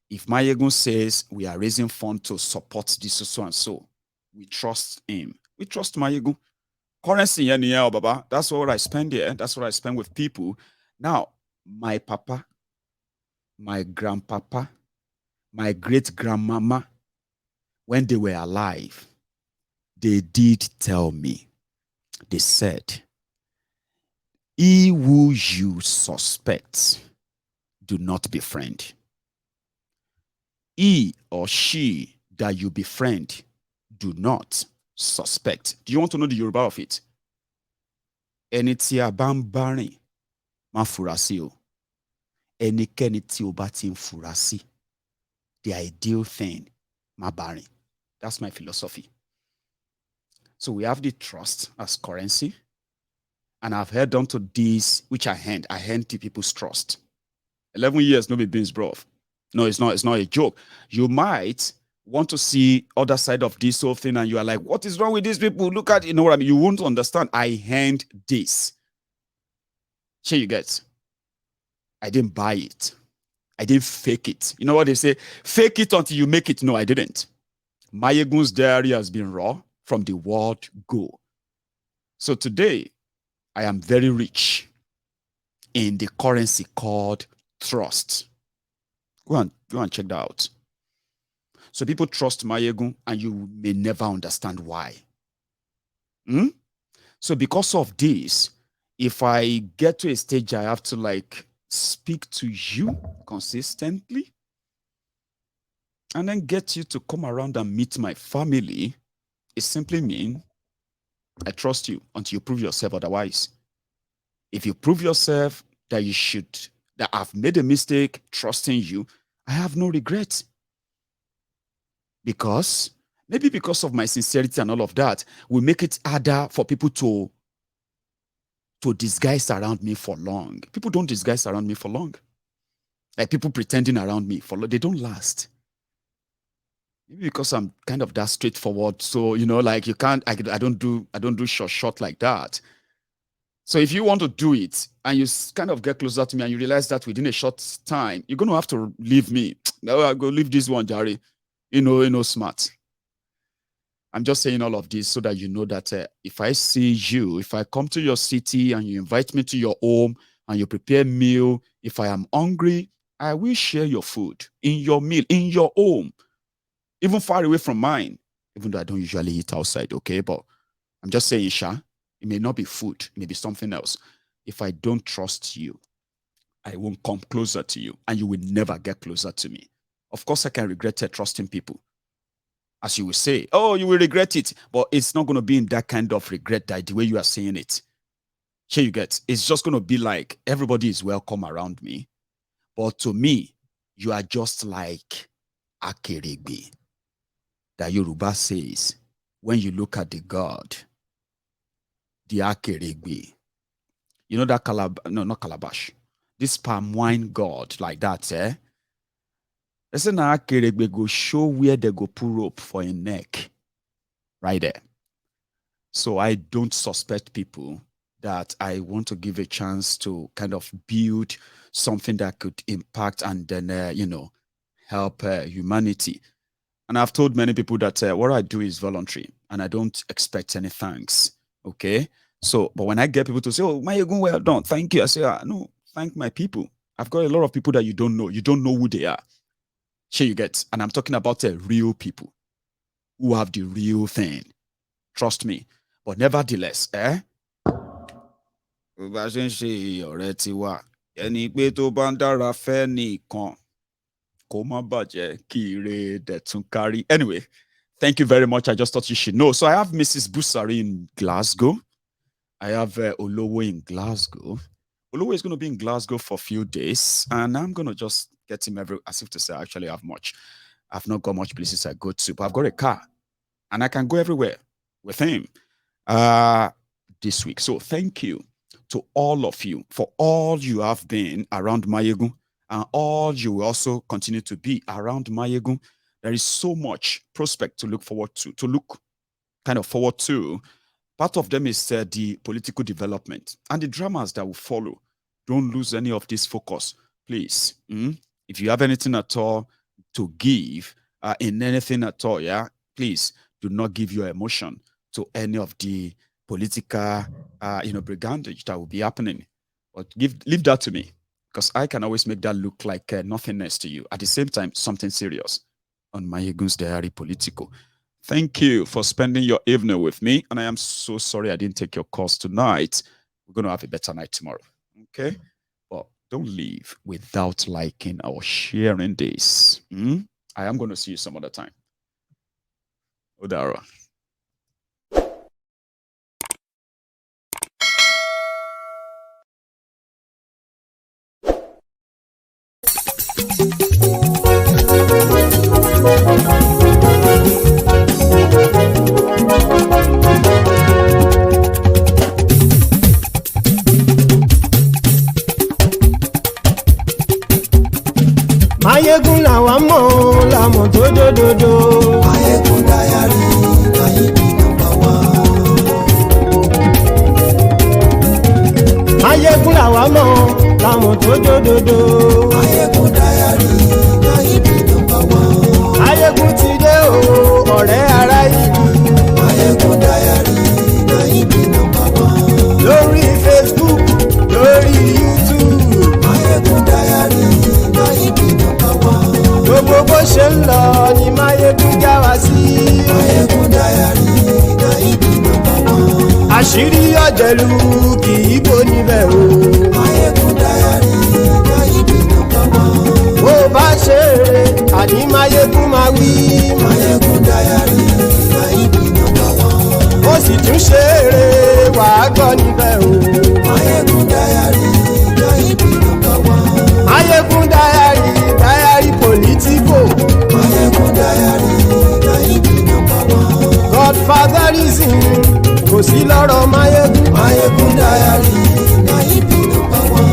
If Mayegun says we are raising funds to support this so and so, we trust him. We trust Mayegun. Currency, Baba. That's what I spend here. That's what I spend with people. Now, my papa, my grandpapa, my great-grandmama, when they were alive, they did tell me, they said, he who you suspect, do not befriend. He or she that you befriend, do not suspect. Do you want to know the Yoruba of it? Ẹni tí a bá ń bá rìn, má fura sí o. Ẹnikẹ́ni tí o bá ti ń fura sí, the ideal thing, má bá rìn. That's my philosophy. So we have the trust as currency. And I've held on to this, which I hand to people's trust. 11 years, no be beans, bro. No, it's not a joke. You might want to see other side of this whole thing, and you are like, what is wrong with these people? Look at, you know what I mean? You won't understand. I hand this. Here you get. I didn't buy it. I didn't fake it. You know what they say? Fake it until you make it. No, I didn't. Mayegun's diary has been raw from the word go. So today, I am very rich in the currency called trust. Go and check that out. So people trust Mayegun, and you may never understand why. So because of this, if I get to a stage I have to like speak to you consistently and then get you to come around and meet my family, it simply means I trust you until you prove yourself otherwise. If you prove yourself that I've made a mistake trusting you, I have no regrets. Maybe because of my sincerity and all of that, will make it harder for people to disguise around me for long. People don't disguise around me for long. Like people pretending around me for long, they don't last. Maybe because I'm kind of that straightforward. So, like you can't, I don't do short like that. So if you want to do it and you kind of get closer to me and you realize that within a short time, you're going to have to leave me. No, I'll go leave this one, Jerry. Smart. I'm just saying all of this so that you know that if I see you, if I come to your city and you invite me to your home and you prepare a meal, if I am hungry, I will share your food in your meal, in your home, even far away from mine, even though I don't usually eat outside, okay? But I'm just saying, Sha, it may not be food, it may be something else. If I don't trust you, I won't come closer to you, and you will never get closer to me. Of course, I can regret trusting people. As you will say, oh, you will regret it, but it's not going to be in that kind of regret that the way you are saying it. Here you get, it's just going to be like everybody is welcome around me. But to me, you are just like Akeregbe. That Yoruba says, when you look at the God, the Akeregbe, you know that not calabash, this palm wine God like that, They say na Akeregbe go show where they go pull rope for a neck. Right there. So I don't suspect people that I want to give a chance to kind of build something that could impact and then, help humanity. And I've told many people that what I do is voluntary and I don't expect any thanks. Okay. So, but when I get people to say, oh, Mayegun, well done, thank you. I say, no, thank my people. I've got a lot of people that you don't know. You don't know who they are. Here you get. And I'm talking about real people who have the real thing. Trust me. But nevertheless, ẹni pé tó bá ń dára fẹ́ nìkan kó má bàjẹ́ kí ire dẹ̀ tún kárí. Anyway, thank you very much. I just thought you should know. So I have Mrs. Busari in Glasgow. I have Olowo in Glasgow. Olowo is going to be in Glasgow for a few days, and I'm going to just get him as if to say I actually have much. I've not got much places I go to, but I've got a car, and I can go everywhere with him this week. So thank you to all of you for all you have been around Mayegun, and all you will also continue to be around Mayegun. There is so much prospect to look forward to, Part of them is the political development and the dramas that will follow. Don't lose any of this focus, please. If you have anything at all to give in anything at all, please do not give your emotion to any of the political, brigandage that will be happening. But leave that to me, because I can always make that look like nothingness to you. At the same time, something serious on Mayegun's Diary Political. Thank you for spending your evening with me, and I am so sorry I didn't take your calls tonight. We're going to have a better night tomorrow, okay? But don't leave without liking or sharing this. I am going to see you some other time. Odara. Mayegun làwa mọ̀ làmọ̀ tó dòdòdò. Mayegun Diary Mayegun #1. Mayegun làwa mọ̀ làmọ̀ tó dòdòdò. Mayegun Diary Mayegun #1. Mayegun ti dé o ọ̀rẹ́ ara ìlú. Mayegun Diary Mayegun #1. Lórí Facebook lórí YouTube. Mayegun Diary Mayegun #1. Gbogbo bó ṣe ń lọ ni Mayegun já wa sí. Mayegun Diary Mayegun #1. Àṣírí ọ̀jẹ̀lú kì í bò níbẹ̀ o. Mayegun Diary Mayegun #1. Bó bá ṣe eré àní Mayegun máa wí. Mayegun Diary Mayegun #1. Ó sì tún ṣe eré wàá gbọ́ níbẹ̀ o. Mayegun Diary Mayegun #1. Mayegun Diary Political. Mayegun Diary Mayegun #1. Godfatherism kò sí lọ́rọ̀ Mayegun. Mayegun Diary Mayegun #1.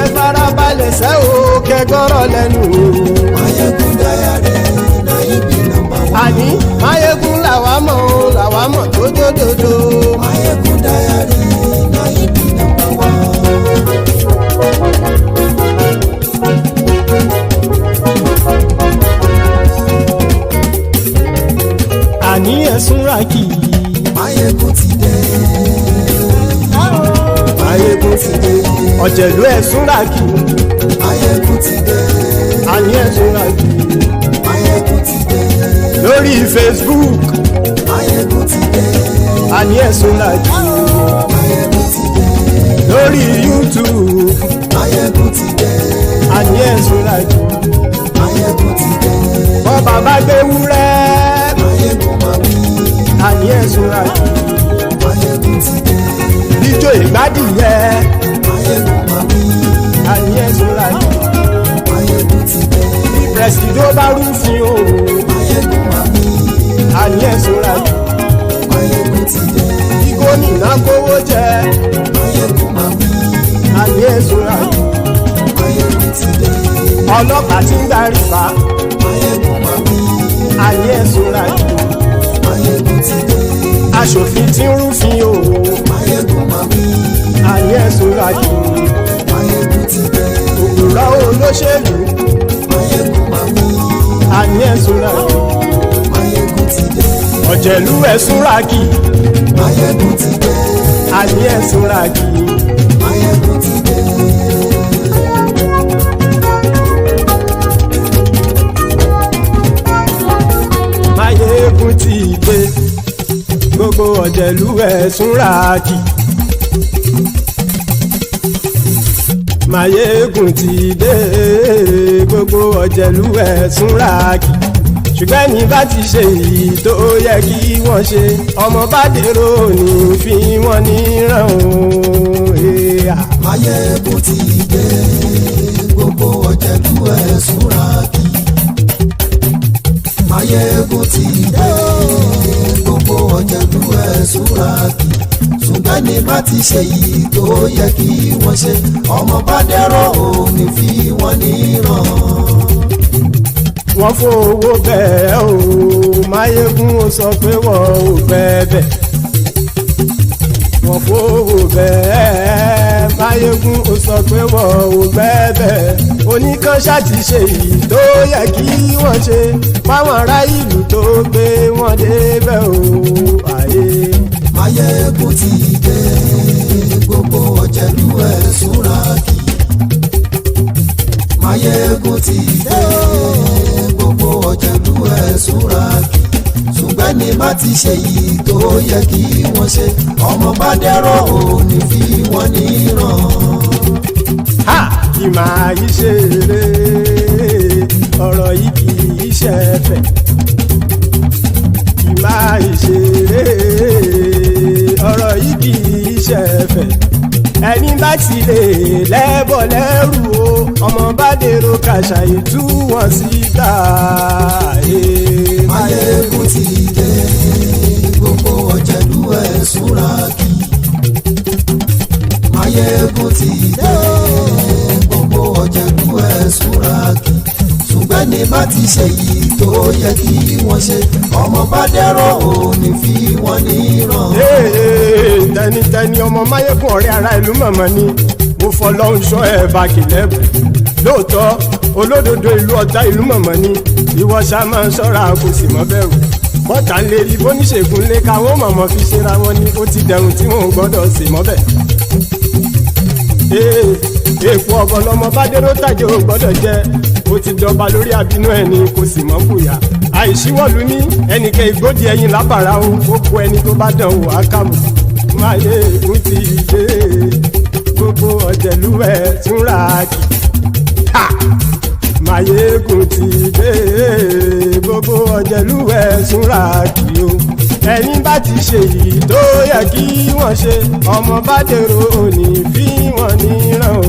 Ẹ farabalẹ̀ sẹ́ o kẹgọ́rọ̀ lẹ́nu o. Mayegun Diary Mayegun #1. Àní Mayegun làwa mọ̀ tó dòdòdò. Mayegun Diary Mayegun #1. Àní ẹ̀sùn ràkì. Mayegun ti dé. Mayegun ti dé. Ọ̀jẹ̀lú ẹ̀sùn ràkì. Mayegun ti dé. Àní ẹ̀sùn ràkì. Mayegun ti dé. Lórí Facebook. Mayegun ti dé. Àní ẹ̀sùn ràkì. Mayegun ti dé. Lórí YouTube. Mayegun ti dé. Àní ẹ̀sùn ràkì. Mayegun ti dé. Bọ́ bàbá gbé wúrẹ́. Mayegun máa wí. Àní ẹ̀sùn ràkì. Mayegun ti dé. Ijó ìgbádìyẹ. Mayegun máa wí. Àní ẹ̀sùn ràkì. Mayegun ti dé. Bí pẹ̀sìdó bá rúfin o. Mayegun máa wí. Àní ẹ̀sùn ràkì. Mayegun ti dé. Bí gómìnà kówó jẹ. Mayegun máa wí. Àní ẹ̀sùn ràkì. Mayegun ti dé. Ọlọ́pàá tí ń darí bá. Mayegun máa wí. Àní ẹ̀sùn ràkì. Mayegun ti dé. Aṣòfin tí ń rúfin o. Mayegun máa wí. Àní ẹ̀sùn ràkì. Mayegun ti dé. Òpùrọ́ olóṣèlú. Mayegun máa wí. Àní ẹ̀sùn ràkì. Mayegun ti dé. Ọ̀jẹ̀lú ẹ̀sùn ràkì. Mayegun ti dé. Àní ẹ̀sùn ràkì. Mayegun ti dé. Mayegun ti dé. Gbogbo ọ̀jẹ̀lú ẹ̀sùn ràkì. Mayegun ti dé. Gbogbo ọ̀jẹ̀lú ẹ̀sùn ràkì. ṣùgbọ́n ní bá ti ṣe èyí tó yẹ kí wọ́n ṣe ọmọ bá dèrò ní fi wọ́n níran o. Máyégún ti dé gbogbo ọ̀jẹ̀lú ẹ̀ súnra kí. Máyégún ti dé gbogbo ọ̀jẹ̀lú ẹ̀ súnra kí. ṣùgbọ́n ní bá ti ṣe yìí tó yẹ kí wọ́n ṣe ọmọ bá dẹ́rọ̀ ò ní fi wọ́n níran. wọ́n fowó bẹ́ẹ̀ o Máyégún ó sọ pé wọ́n ò bẹ́ẹ̀ wọ́n fowó bẹ́ẹ̀ Máyégún ó sọ pé wọ́n ò bẹ́ẹ̀ oníkanṣá ti ṣe yìí tó yẹ kí wọ́n ṣe fáwọn ará ìlú tó gbé wọn débẹ̀ o àyè. Máyégún ti dé gbogbo ọ̀jẹ̀lú ẹ̀ súnra kí. Máyégún ti dé gbogbo ọ̀jẹ̀lú ẹ̀ súnra kí. ṣùgbọ́n ní bá ti ṣe yìí tó yẹ kí wọ́n ṣe ọmọ bá dẹ́rọ̀ ò ní fi wọ́n níran. kì máa yí ṣe eré ọ̀rọ̀ yìí kì í ṣe ẹ̀fẹ̀ kì máa yí ṣe eré ọ̀rọ̀ yìí kì í ṣe ẹ̀fẹ̀ ẹni bá ti lè lẹ́bọ̀ lẹ́rù o ọmọ bá dèrò kàṣàyè tú wọn síta. Máyégún ti dé gbogbo ọ̀jẹ̀lú ẹ̀ súnra kí. Máyégún ti dé gbogbo ọ̀jẹ̀lú ẹ̀ súnra kí. ṣùgbọ́n ní bá ti ṣe yìí tó yẹ kí wọ́n ṣe ọmọ bá dẹ́rọ̀ ò ní fi wọ́n níran. tẹnitẹni ọmọ Máyégún ọ̀rẹ́ ara ìlú mọ̀mọ́ ni mo fọlọ́hún ṣọ́ ẹ̀ bá kìlẹ́bù lóòótọ́ olódodo ìlú ọ̀tá ìlú mọ̀mọ́ ni ìwọ ṣá máa ń ṣọ́ra kò sì mọ́ bẹ̀rù bọ́tà ń lè rí bóníṣègùn lé káwọn mọ̀mọ́ fi ṣera wọn ni ó ti dẹrùn tí wọn ò gbọ́dọ̀ sì mọ́ bẹ̀. èèpo ọ̀bọ̀lọmọ bá dérò tàjẹ́ ò gbọ́dọ̀ jẹ́ ó ti dọba lórí àbínú ẹni kò sì mọ́ fòyà àìsíwọ́lu ní ẹnìkẹ́ ìgbódì ẹyin lábàrá o ó kó ẹni tó bá dán o àkàmù. Máyégún ti dé gbogbo ọ̀jẹ̀lú ẹ̀ túnra kì. Máyégún ti dé gbogbo ọ̀jẹ̀lú ẹ̀ túnra kì o ẹni bá ti ṣe yìí tó yẹ kí wọ́n ṣe ọmọ bá dèrò òní fi wọ́n níran o.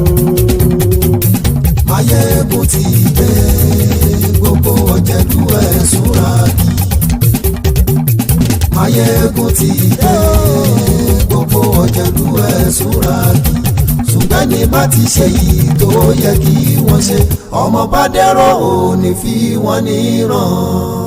Máyégún ti dé gbogbo ọ̀jẹ̀lú ẹ̀ súnra kí. Máyégún ti dé gbogbo ọ̀jẹ̀lú ẹ̀ súnra kí. ṣùgbọ́n ní bá ti ṣe yìí tó yẹ kí wọ́n ṣe ọmọ bá dẹ́rọ̀ ò ní fi wọ́n níran.